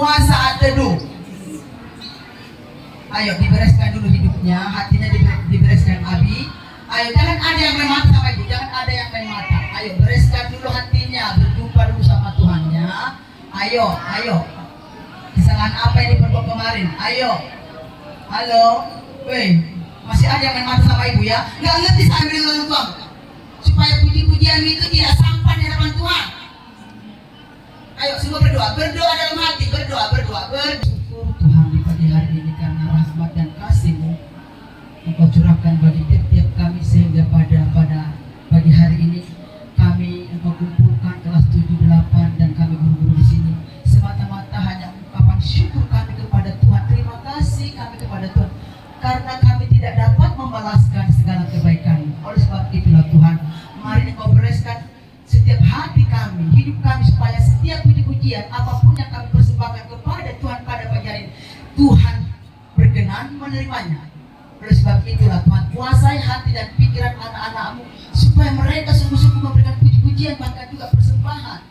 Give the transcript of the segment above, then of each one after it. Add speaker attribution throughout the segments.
Speaker 1: semua saat teduh. Ayo dibereskan dulu hidupnya, hatinya dibereskan Abi. Ayo jangan ada yang main mata sama ibu, jangan ada yang main mata. Ayo bereskan dulu hatinya, berjumpa dulu sama Tuhannya. Ayo. Kesalahan apa yang diperbuat kemarin? Ayo. Halo, weh, masih ada yang main mata sama ibu ya? Nggak ngerti saya beri orang tua supaya puji-pujian itu tidak sampai di hadapan Tuhan. Ayo semua berdoa dalam hati, berdoa. Bersyukur Tuhan di pagi hari ini karena rahmat dan kasih-Mu Engkau curahkan bagi tiap-tiap kami sehingga pada pagi hari ini kami Engkau kumpulkan kelas 7-8 dan kami guru-guru di sini semata-mata hanya ungkapan syukur kami kepada Tuhan. Terima kasih kami kepada Tuhan karena kami tidak dapat membalaskan segala kebaikan. Oleh sebab itulah Tuhan, mari Engkau bereskan setiap hati kami, hidup kami supaya setiap puji-pujian apapun yang kami persembahkan kepada Tuhan pada pagi hari ini Tuhan berkenan menerimanya. Oleh sebab itulah Tuhan, kuasai hati dan pikiran anak-anak-Mu supaya mereka sungguh-sungguh memberikan puji-pujian bahkan juga persembahan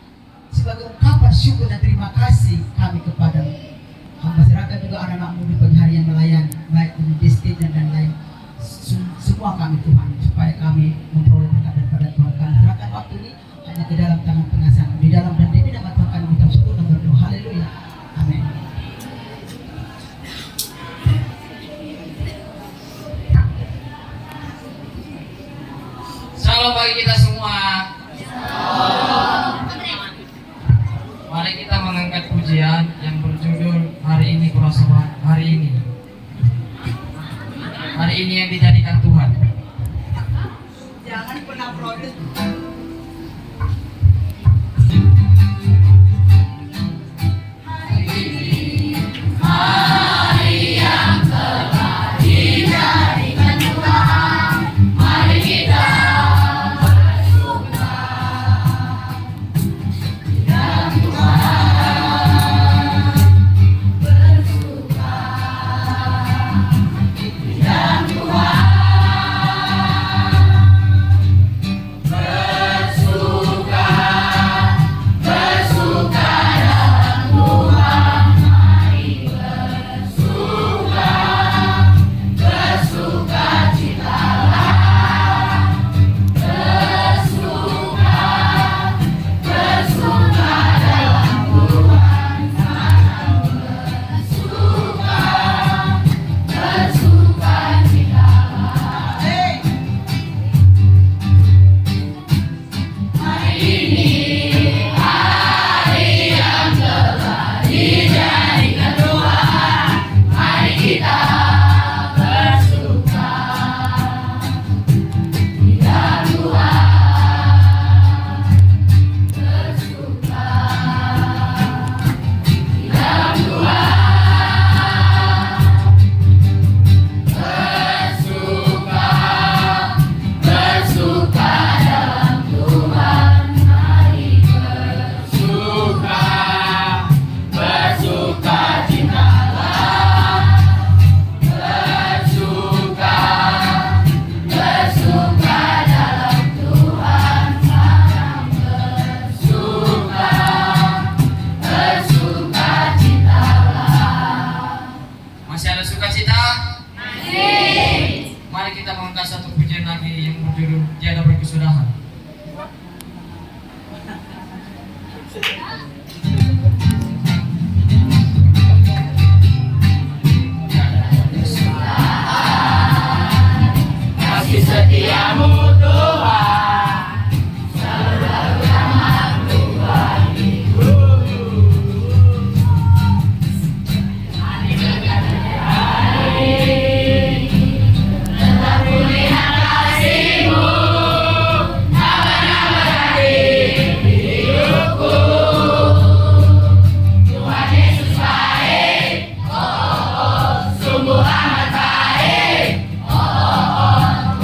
Speaker 1: sebagai ungkapan syukur dan terima kasih kami kepada-Mu. Hamba serahkan juga anak-anak-Mu di pagi hari yang melayani baik di distrik dan lain semua kami Tuhan, supaya kami memperoleh berkat daripada Tuhan. Kami serahkan waktu ini hanya ke dalam tangan pengasihan, di dalam dan di nama Tuhan kami mengucap syukur dan berdoa. Haleluya, amin.
Speaker 2: Salam bagi kita semua. Mari kita mengangkat pujian yang berjudul hari ini kurasa hari ini yang dijadikan Tuhan.
Speaker 1: Jangan pernah protes.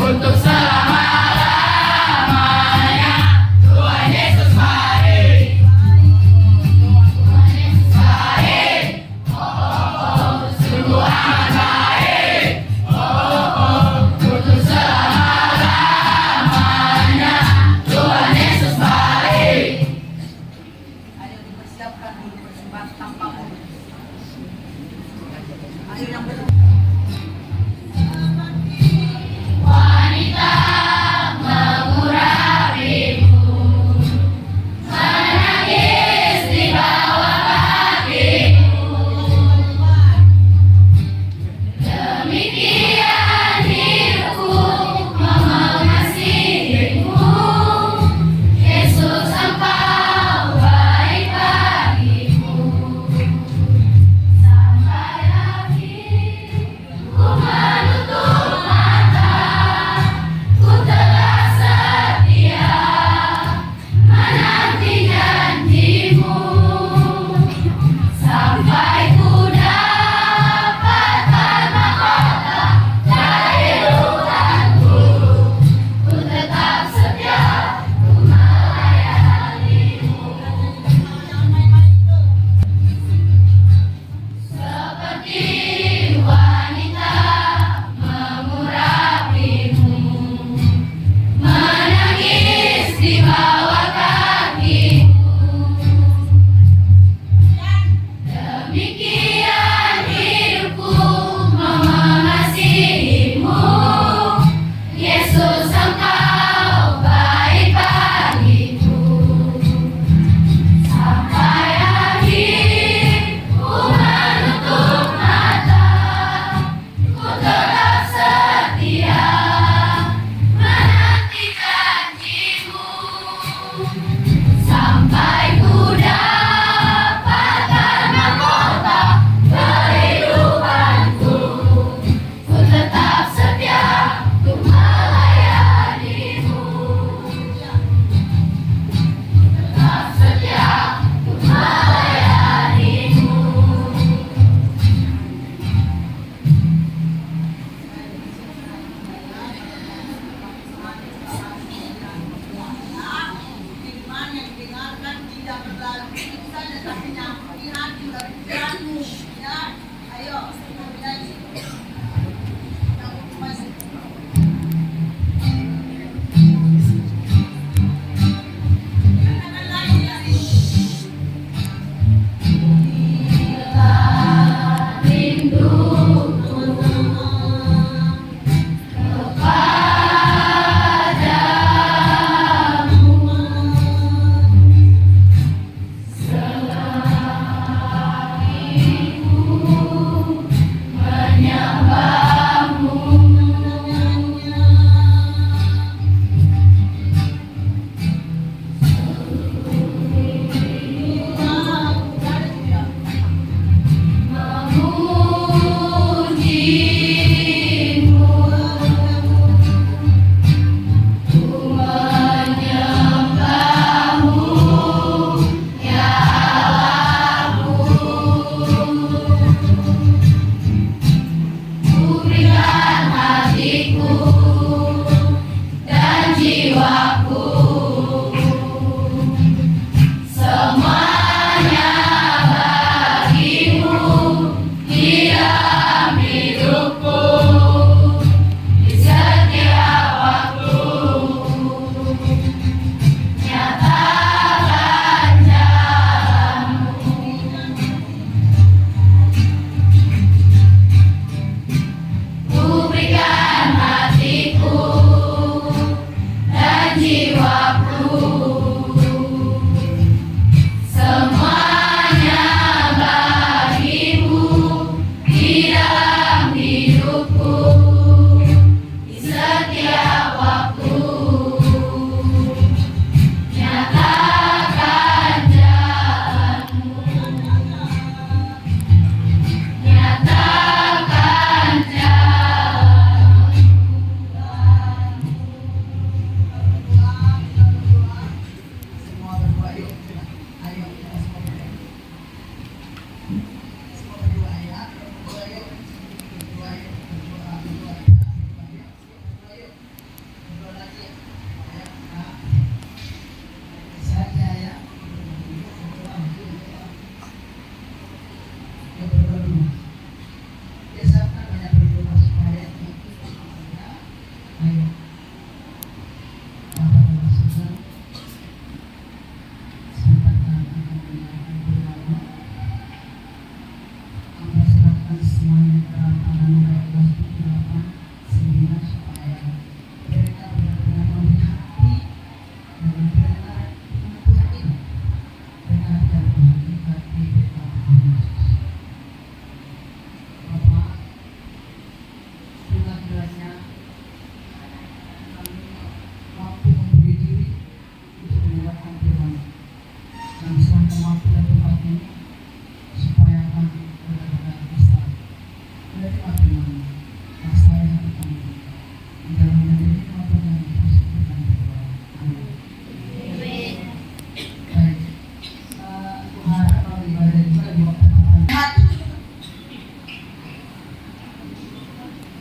Speaker 3: Untuk selama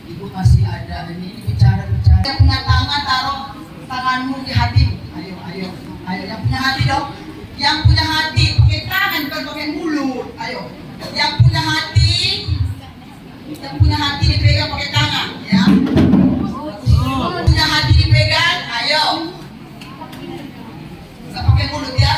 Speaker 1: Ibu masih ada ini bicara-bicara. Yang punya tangan taruh tanganmu di hati. Ayo, yang punya hati dong. Yang punya hati pakai tangan bukan pakai mulut. Ayo, yang punya hati dipegang pakai tangan, ya. Punya hati dipegang, ayo. Nggak pakai mulut ya.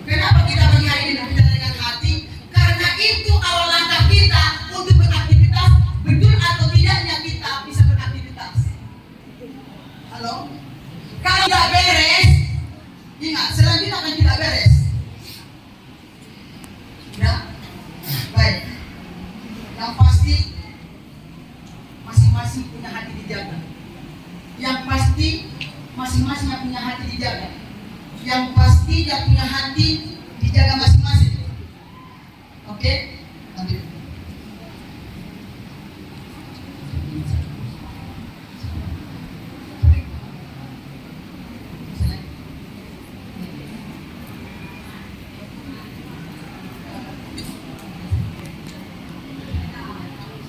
Speaker 1: Kenapa kita pagi hari ini berbicara dengan hati? Karena itu awal langkah kita untuk beraktivitas. Betul atau tidaknya kita bisa beraktivitas? Halo? Kalau tidak beres, ingat selanjutnya akan tidak beres. Ya? Baik. Yang pasti masing-masing punya hati dijaga. Yang pasti masing-masing yang punya hati dijaga. Yang pasti yang punya hati dijaga masing-masing. Oke? Lanjut.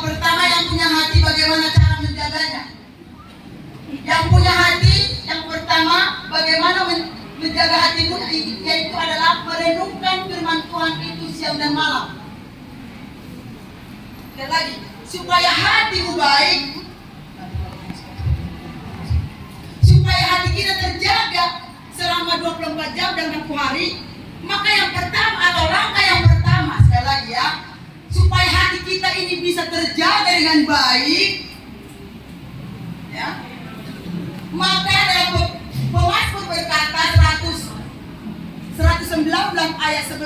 Speaker 1: Pertama, yang punya hati bagaimana cara menjaganya? Yang punya hati yang pertama bagaimana menjaga hatimu, yaitu adalah merenungkan firman Tuhan itu siang dan malam. Sekali lagi, supaya hatimu baik, supaya hati kita terjaga selama 24 jam dalam satu hari, maka yang pertama atau langkah yang pertama, sekali lagi ya, supaya hati kita ini bisa terjaga dengan baik, ya, maka dalam Pemasmur berkata 119 ayat 11,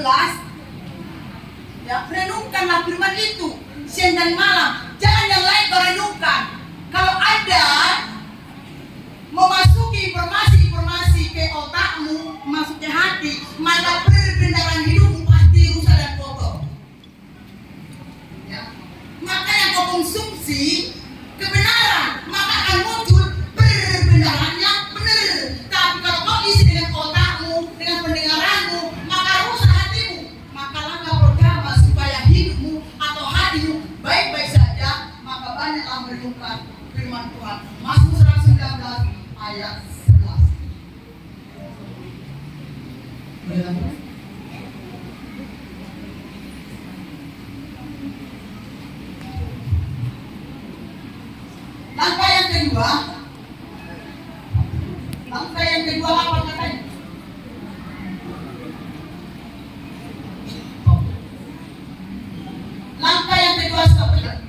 Speaker 1: ya, renungkanlah firman itu siang dan malam, jangan yang lain kau renungkan. Kalau ada memasuki informasi ke otakmu, masuk ke hati, maka perbendaharaan hidupmu pasti rusak dan kotor. Ya. Maka yang kau konsumsi kebenaran, maka akan muncul perbendaharaan yang benar. Tapi kalau kau isi dengan otakmu, dengan pendengaranmu, maka rusak hatimu. Maka langkah pertama supaya hidupmu atau hatimu baik-baik saja, maka banyaklah merenungkan firman firman Tuhan. Mazmur 119 ayat 11. Boleh lagi? Langkah yang kedua apa katanya? Langkah yang kedua seperti ini.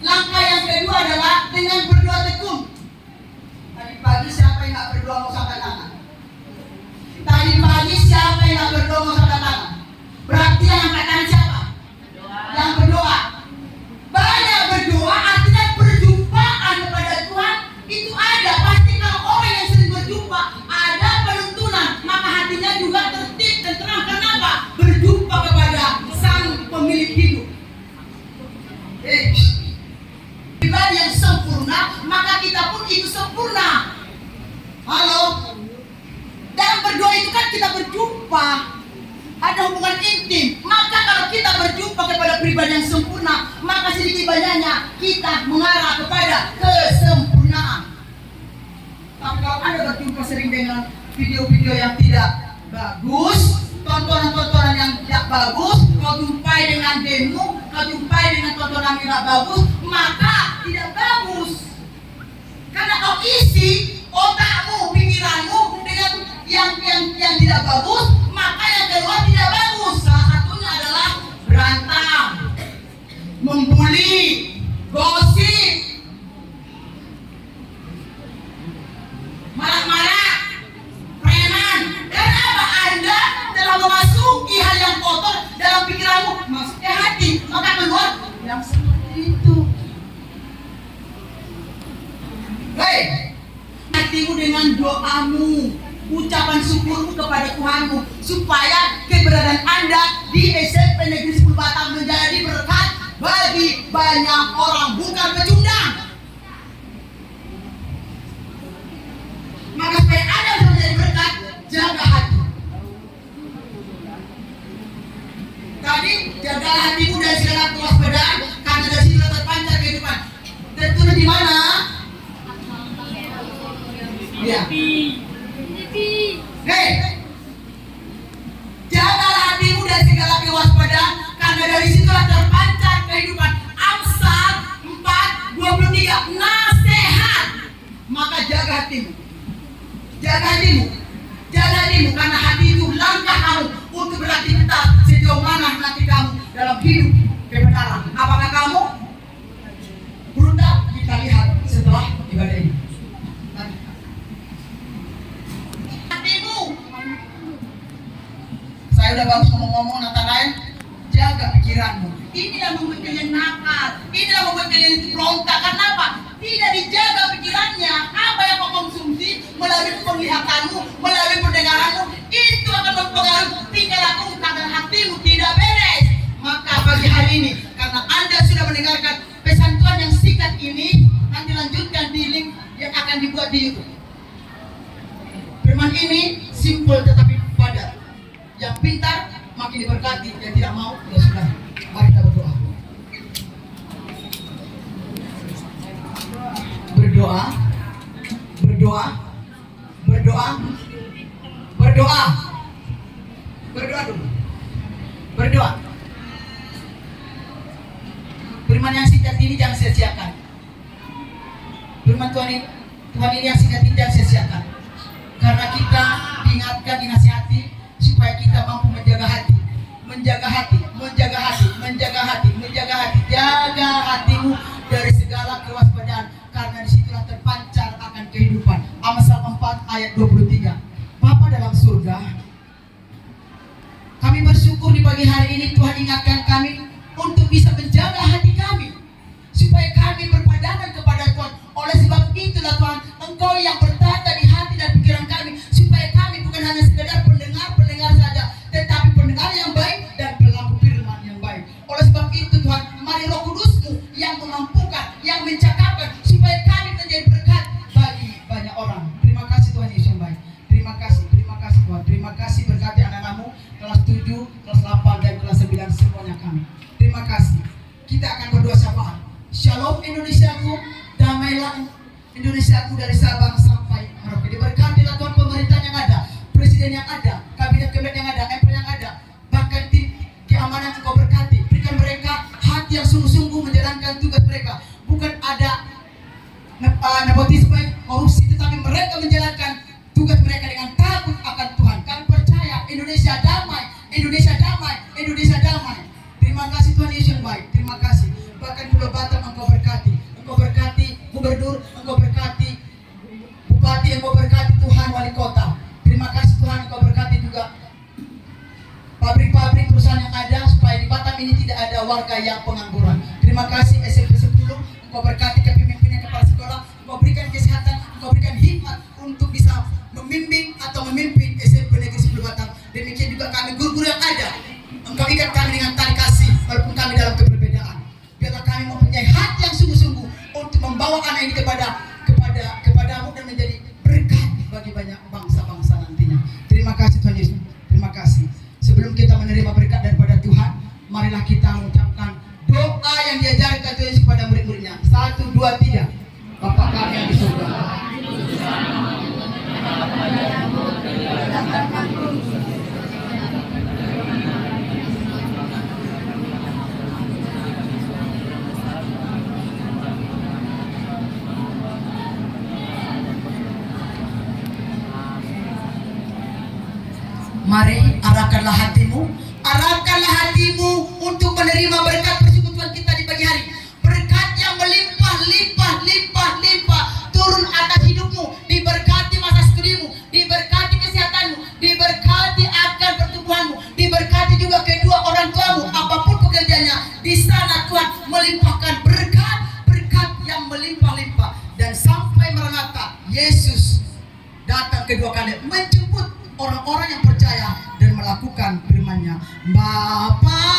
Speaker 1: Langkah yang kedua adalah dengan berdoa tekun. Tadi pagi siapa yang nggak berdoa mau angkat tangan? Tadi pagi siapa yang nggak berdoa mau angkat tangan? Berarti yang angkat tangan siapa? Yang berdoa. Banyak berdoa artinya perjumpaan kepada Tuhan itu ada. Pasti kalau orang yang sering berjumpa ada penuntunan, maka hatinya juga tertib dan tenang. Kenapa? Berjumpa kepada Sang Pemilik hidup. Pribadi yang sempurna, maka kita pun itu sempurna. Halo? Dalam berdoa itu kan kita berjumpa, ada hubungan intim. Maka kalau kita berjumpa kepada pribadi yang sempurna, maka sedikit banyaknya kita mengarah kepada kesempurnaan. Tapi kalau Anda berjumpa sering dengan video-video yang tidak bagus, tontonan-tontonan yang tidak bagus, kau jumpai dengan demo, kau jumpai dengan tontonan yang tidak bagus, maka tidak bagus. Karena kau isi otakmu, pikiranmu dengan yang tidak bagus, maka yang kedua tidak bagus. Salah satunya adalah berantem, membuli, gosip, marah-marah, preman. Dan apa Anda telah memasuki hal yang kotor dalam pikiranmu, masuk ke hati, maka keluar yang seperti itu. Baik, hatimu dengan doamu, ucapan syukurmu kepada Tuhanmu, supaya keberadaan Anda di SMP Negeri 10 Batam menjadi berkat bagi banyak orang, bukan pecundang. Maka supaya Anda bisa menjadi berkat, jaga hati. Tadi jagalah hatimu dari segala kewaspadaan, karena dari situ terpancar kehidupan. Tentunya di mana? Ya. Hei, jagalah hatimu dari segala kewaspadaan, karena dari situlah terpancar kehidupan. Amsal 4:23, nasihat. Maka jaga hatimu. Jaga hatimu. Jaga hatimu, karena hati itu langkah kamu untuk beraktivitas sejauh mana nanti kamu dalam hidup kebenaran. Apakah kamu berundak? Kita lihat setelah ibadah ini. Saya udah bagus ngomong-ngomong, Nathanael, jaga pikiranmu. Ini yang membuat kalian nakal, ini yang membuat kalian berontak. Kenapa? Tidak dijaga pikirannya. Apa yang kau konsumsi melalui penglihatanmu, melalui pendengaranmu, itu akan mempengaruhi tingkah laku dan hatimu tidak beres. Maka pagi hari ini, karena Anda sudah mendengarkan pesan Tuhan yang singkat ini, nanti lanjutkan di link yang akan dibuat di YouTube. Firman ini simpel tetapi padat. Yang pintar makin diberkati, yang tidak mau ya sudah. Mari kita berdoa. Berdoa, berdoa, berdoa, berdoa, berdoa dulu. Berdoa. Firman yang singkat ini jangan sia-siakan. Firman Tuhan ini yang singkat ini jangan sia-siakan. Karena kita diingatkan, dinasihati supaya kita mampu menjaga hati, menjaga hati, menjaga hati, menjaga hati, menjaga hati. Jaga hatimu dari segala kewaspadaan, karena disitulah terpancar akan kehidupan. Amsal 4 ayat 23. Bapa dalam surga, kami bersyukur di pagi hari ini Tuhan ingatkan kami untuk bisa menjaga hati kami, supaya kami berpadangan kepada Tuhan. Oleh sebab itulah Tuhan, Engkau yang bertata di hati dan pikiran kami, supaya kami bukan hanya sekedar pendengar saja, tetapi pendengar yang baik dan pelaku firman yang baik. Oleh sebab itu Tuhan, mari Roh Kudus-Mu yang memampukan, yang mencakapkan, supaya kami menjadi berkat bagi banyak orang. Terima kasih Tuhan Yesus yang baik. kejayaan Indonesia itu dari Sabang sampai Merauke. Diberkatilah Tuhan pemerintahan yang ada, presiden yang ada, kabinet-kabinet yang ada, MPR yang ada, bahkan tim keamanan Engkau berkati. Berikan mereka hati yang sungguh-sungguh menjalankan tugas mereka. Bukan ada nepotisme, korupsi, tetapi mereka menjalankan tugas mereka dengan takut akan Tuhan. Kami percaya Indonesia damai, Indonesia damai, Indonesia damai. Terima kasih Tuhan Yesus yang baik. Terima kasih. Bahkan Pulau Batam Engkau berkati. Engkau berkati gubernur, Engkau berkati bupati, Engkau berkati Tuhan wali kota. Terima kasih Tuhan, Engkau berkati juga pabrik-pabrik perusahaan yang ada, supaya di Batam ini tidak ada warga yang pengangguran. Terima kasih SMP 10, Engkau berkati kepemimpinan kepala sekolah, Engkau berikan kesehatan, Engkau berikan hikmat untuk bisa membimbing atau memimpin SMP Negeri 10 Batam. Demikian juga kami guru-guru yang ada, Engkau ikat kami dengan tali kasih walaupun kami dalam keberbedaan. Biarlah kami mempunyai hati yang sungguh-sungguh untuk membawa anak ini kepadamu dan menjadi berkat bagi banyak bangsa-bangsa nantinya. Terima kasih Tuhan Yesus. Terima kasih. Sebelum kita menerima berkat daripada Tuhan, marilah kita mengucapkan doa yang diajarkan Tuhan Yesus kepada murid-muridnya. 1, 2, 3. Bapa kami yang di surga. Mari arahkanlah hatimu untuk menerima berkat persekutuan kita di pagi hari. Berkat yang melimpah turun atas hidupmu, diberkati masa studimu, diberkati kesehatanmu, diberkati akan pertumbuhanmu, diberkati juga kedua orang tuamu, apapun pekerjaannya. Di sana Tuhan melimpahkan berkat yang melimpah-limpah, dan sampai Maranatha Yesus datang kedua kali menjemput orang-orang yang percaya dan melakukan firman-Nya. Bapa,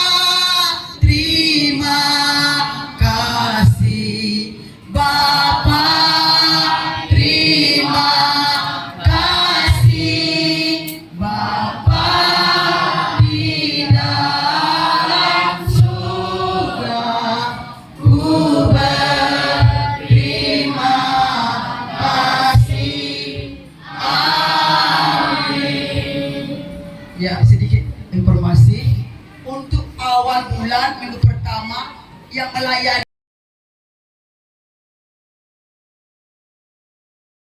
Speaker 1: terima kasih. Bapa, terima kasih. Bapa di dalam surga, ku berterima kasih. Ya, sedikit informasi untuk awal bulan minggu pertama yang melayani